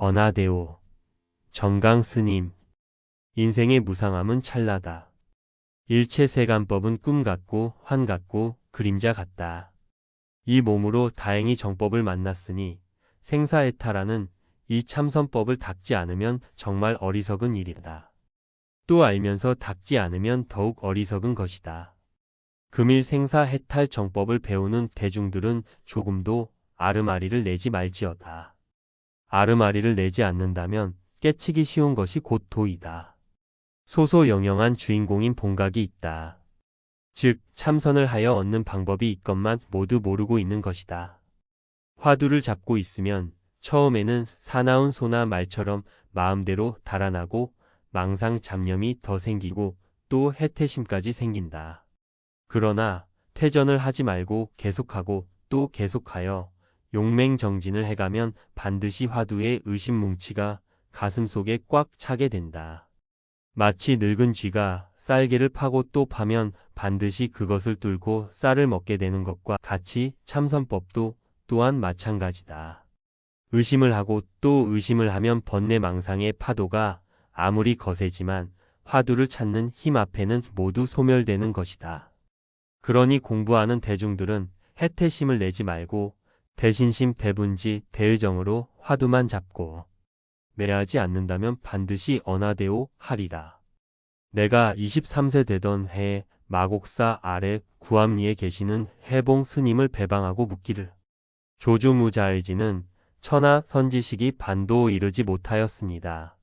언하대오. 정강 스님. 인생의 무상함은 찰나다. 일체세간법은 꿈 같고 환 같고 그림자 같다. 이 몸으로 다행히 정법을 만났으니 생사해탈하는 이 참선법을 닦지 않으면 정말 어리석은 일이다. 또 알면서 닦지 않으면 더욱 어리석은 것이다. 금일 생사해탈 정법을 배우는 대중들은 조금도 아르마리를 내지 말지어다. 아르마리를 내지 않는다면 깨치기 쉬운 것이 곧 도이다. 소소영영한 주인공인 본각이 있다. 즉 참선을 하여 얻는 방법이 있건만 모두 모르고 있는 것이다. 화두를 잡고 있으면 처음에는 사나운 소나 말처럼 마음대로 달아나고 망상 잡념이 더 생기고 또 해태심까지 생긴다. 그러나 퇴전을 하지 말고 계속하고 또 계속하여 용맹정진을 해가면 반드시 화두의 의심뭉치가 가슴속에 꽉 차게 된다. 마치 늙은 쥐가 쌀개를 파고 또 파면 반드시 그것을 뚫고 쌀을 먹게 되는 것과 같이 참선법도 또한 마찬가지다. 의심을 하고 또 의심을 하면 번뇌망상의 파도가 아무리 거세지만 화두를 찾는 힘 앞에는 모두 소멸되는 것이다. 그러니 공부하는 대중들은 해태심을 내지 말고 대신심 대분지 대의정으로 화두만 잡고 매하지 않는다면 반드시 언하대오 하리라. 내가 23세 되던 해에 마곡사 아래 구암리에 계시는 해봉 스님을 배방하고 묻기를 조주무자의지는 천하 선지식이 반도 이르지 못하였습니다.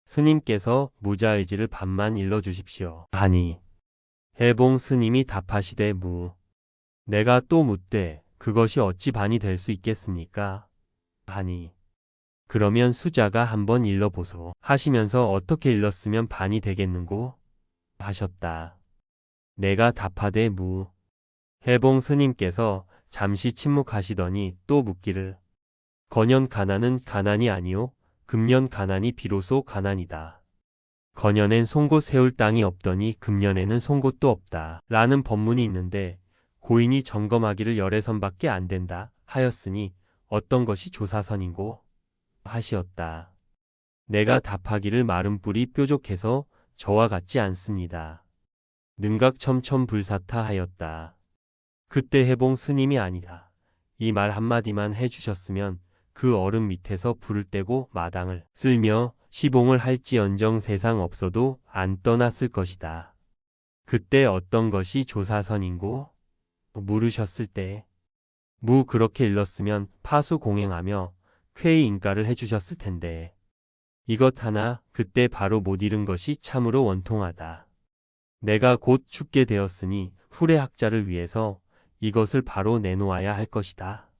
스님께서 무자의지를 반만 일러주십시오 하니 해봉 스님이 답하시되 내가 또 묻되 그것이 어찌 반이 될 수 있겠습니까? 하니 그러면 수자가 한번 일러보소 하시면서 어떻게 일렀으면 반이 되겠는고? 하셨다. 내가 답하되 해봉 스님께서 잠시 침묵하시더니 또 묻기를 건연 가난은 가난이 아니오 금년 가난이 비로소 가난이다. 건연엔 송곳 세울 땅이 없더니 금년에는 송곳도 없다. 라는 법문이 있는데 고인이 점검하기를 열애선밖에 안 된다 하였으니 어떤 것이 조사선인고? 하시었다. 내가 답하기를 마른 뿔이 뾰족해서 저와 같지 않습니다. 능각첨첨불사타 하였다. 그때 해봉 스님이 아니라 이 말 한마디만 해주셨으면 그 얼음 밑에서 불을 떼고 마당을 쓸며 시봉을 할지언정 세상 없어도 안 떠났을 것이다. 그때 어떤 것이 조사선인고? 물으셨을 때 그렇게 일렀으면 파수공행하며 쾌의 인가를 해주셨을 텐데 이것 하나 그때 바로 못 잃은 것이 참으로 원통하다. 내가 곧 죽게 되었으니 후래 학자를 위해서 이것을 바로 내놓아야 할 것이다.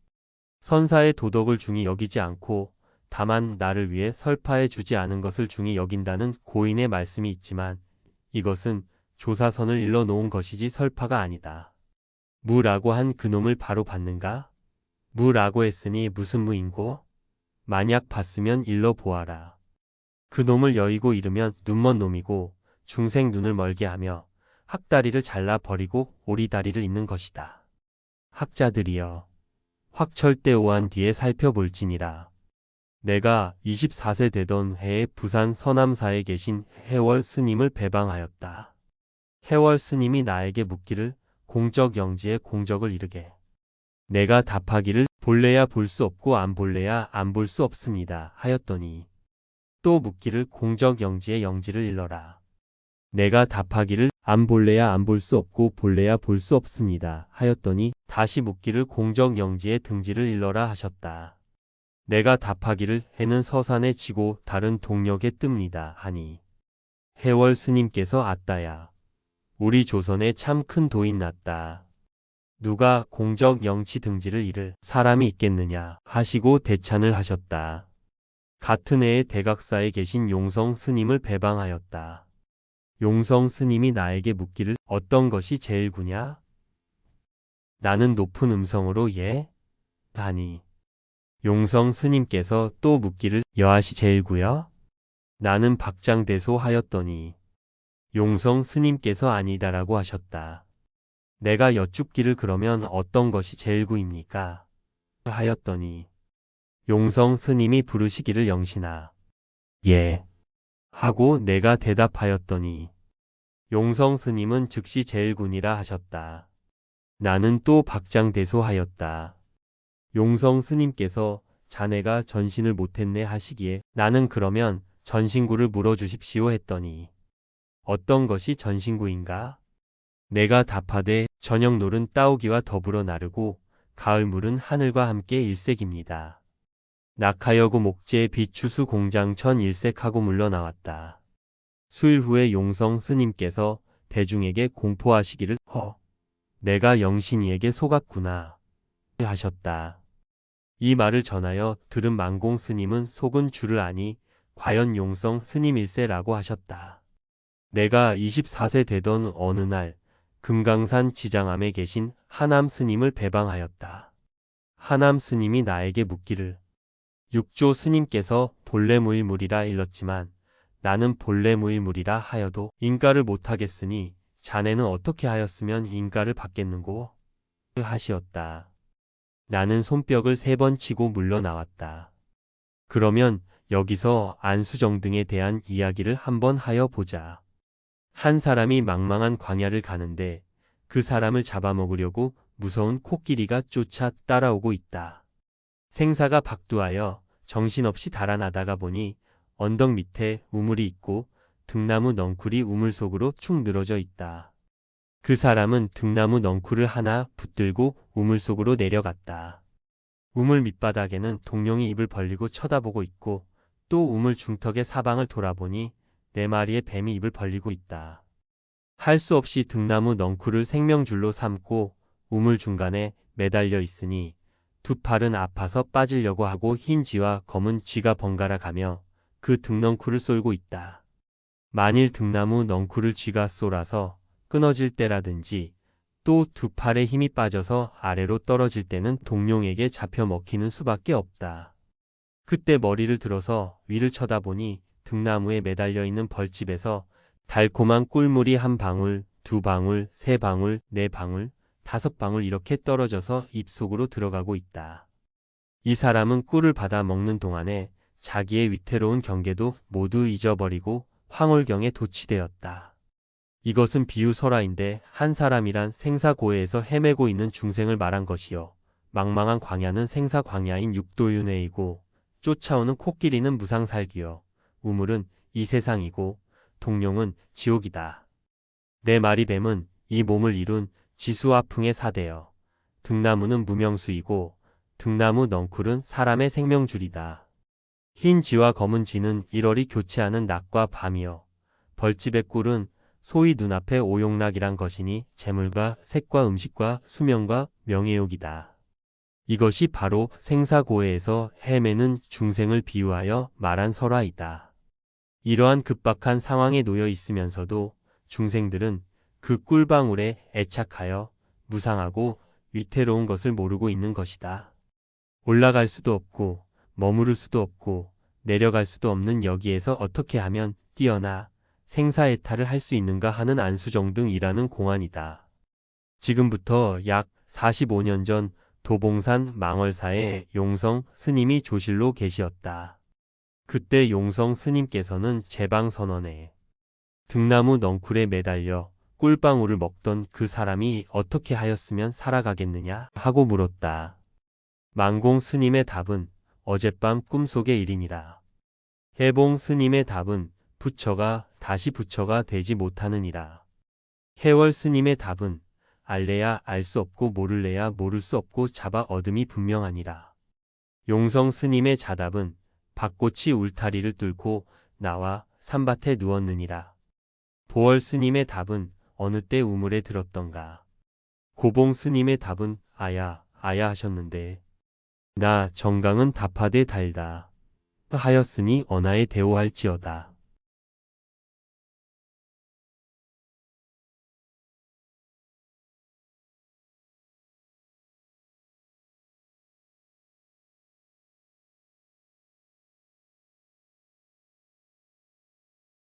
선사의 도덕을 중히 여기지 않고 다만 나를 위해 설파해 주지 않은 것을 중히 여긴다는 고인의 말씀이 있지만 이것은 조사선을 일러 놓은 것이지 설파가 아니다. 무라고 한 그놈을 바로 받는가? 무라고 했으니 무슨 무인고? 만약 봤으면 일러 보아라. 그놈을 여의고 이르면 눈먼 놈이고 중생 눈을 멀게 하며 학다리를 잘라 버리고 오리다리를 잇는 것이다. 학자들이여 확철대오한 뒤에 살펴볼지니라. 내가 24세 되던 해에 부산 서남사에 계신 해월 스님을 배방하였다. 해월 스님이 나에게 묻기를 공적영지의 공적을 이르게. 내가 답하기를 볼래야 볼 수 없고 안 볼래야 안 볼 수 없습니다 하였더니 또 묻기를 공적영지의 영지를 일러라. 내가 답하기를 안 볼래야 안 볼 수 없고 볼래야 볼 수 없습니다 하였더니 다시 묻기를 공적영지의 등지를 일러라 하셨다. 내가 답하기를 해는 서산에 지고 다른 동력에 뜹니다 하니 해월 스님께서 아따야 우리 조선에 참 큰 도인 났다. 누가 공적영치 등지를 잃을 사람이 있겠느냐 하시고 대찬을 하셨다. 같은 해에 대각사에 계신 용성 스님을 배방하였다. 용성 스님이 나에게 묻기를 어떤 것이 제일 구냐? 나는 높은 음성으로 예? 하니 용성 스님께서 또 묻기를 여하시 제일 구여? 나는 박장대소 하였더니 용성 스님께서 아니다라고 하셨다. 내가 여쭙기를 그러면 어떤 것이 제일 구입니까? 하였더니 용성 스님이 부르시기를 영신아. 예. 하고 내가 대답하였더니 용성 스님은 즉시 제일군이라 하셨다. 나는 또 박장대소하였다. 용성 스님께서 자네가 전신을 못했네 하시기에 나는 그러면 전신구를 물어주십시오 했더니 어떤 것이 전신구인가? 내가 답하되 저녁놀은 따오기와 더불어 나르고 가을물은 하늘과 함께 일색입니다. 낙하여고 목재 비추수 공장천 일색하고 물러나왔다. 수일 후에 용성 스님께서 대중에게 공포하시기를 내가 영신이에게 속았구나 하셨다. 이 말을 전하여 들은 망공 스님은 속은 줄을 아니 과연 용성 스님일세라고 하셨다. 내가 24세 되던 어느 날 금강산 지장암에 계신 하남 스님을 배방하였다. 하남 스님이 나에게 묻기를 육조 스님께서 본래무일물이라 일렀지만 나는 본래무일물이라 하여도 인가를 못하겠으니 자네는 어떻게 하였으면 인가를 받겠는고? 하시었다. 나는 손뼉을 3번 치고 물러나왔다. 그러면 여기서 안수정 등에 대한 이야기를 한번 하여 보자. 한 사람이 망망한 광야를 가는데 그 사람을 잡아먹으려고 무서운 코끼리가 쫓아 따라오고 있다. 생사가 박두하여 정신없이 달아나다가 보니 언덕 밑에 우물이 있고 등나무 넝쿨이 우물 속으로 축 늘어져 있다. 그 사람은 등나무 넝쿨을 하나 붙들고 우물 속으로 내려갔다. 우물 밑바닥에는 동룡이 입을 벌리고 쳐다보고 있고 또 우물 중턱의 사방을 돌아보니 4마리의 뱀이 입을 벌리고 있다. 할 수 없이 등나무 넝쿨을 생명줄로 삼고 우물 중간에 매달려 있으니 두 팔은 아파서 빠지려고 하고 흰 쥐와 검은 쥐가 번갈아 가며 그 등넝쿨을 쏠고 있다. 만일 등나무 넝쿨을 쥐가 쏠아서 끊어질 때라든지 또 두 팔에 힘이 빠져서 아래로 떨어질 때는 동룡에게 잡혀 먹히는 수밖에 없다. 그때 머리를 들어서 위를 쳐다보니 등나무에 매달려 있는 벌집에서 달콤한 꿀물이 1방울, 2방울, 3방울, 4방울, 5방울 이렇게 떨어져서 입속으로 들어가고 있다. 이 사람은 꿀을 받아 먹는 동안에 자기의 위태로운 경계도 모두 잊어버리고 황홀경에 도취되었다. 이것은 비유설화인데 한 사람이란 생사고해에서 헤매고 있는 중생을 말한 것이요. 망망한 광야는 생사광야인 육도윤회이고 쫓아오는 코끼리는 무상살기요. 우물은 이 세상이고 동룡은 지옥이다. 4마리 뱀은 이 몸을 이룬 지수와풍의 사대여. 등나무는 무명수이고 등나무 넝쿨은 사람의 생명줄이다. 흰 쥐와 검은 쥐는 일월이 교체하는 낮과 밤이여. 벌집의 꿀은 소위 눈앞의 오용락이란 것이니 재물과 색과 음식과 수명과 명예욕이다. 이것이 바로 생사고해에서 헤매는 중생을 비유하여 말한 설화이다. 이러한 급박한 상황에 놓여 있으면서도 중생들은 그 꿀방울에 애착하여 무상하고 위태로운 것을 모르고 있는 것이다. 올라갈 수도 없고 머무를 수도 없고 내려갈 수도 없는 여기에서 어떻게 하면 뛰어나 생사해탈을 할 수 있는가 하는 안수정 등이라는 공안이다. 지금부터 약 45년 전 도봉산 망월사에 용성 스님이 조실로 계시었다. 그때 용성 스님께서는 제방선언에 등나무 넝쿨에 매달려 꿀방울을 먹던 그 사람이 어떻게 하였으면 살아가겠느냐 하고 물었다. 망공 스님의 답은 어젯밤 꿈속의 일이니라. 해봉 스님의 답은 부처가 다시 부처가 되지 못하느니라. 해월 스님의 답은 알래야 알 수 없고 모를래야 모를 수 없고 잡아 얻음이 분명하니라. 용성 스님의 자답은 밭꽃이 울타리를 뚫고 나와 산밭에 누웠느니라. 보월 스님의 답은 어느 때 우물에 들었던가. 고봉 스님의 답은 아야 하셨는데 나 정강은 답하되 달다 하였으니 언하에 대오할지어다.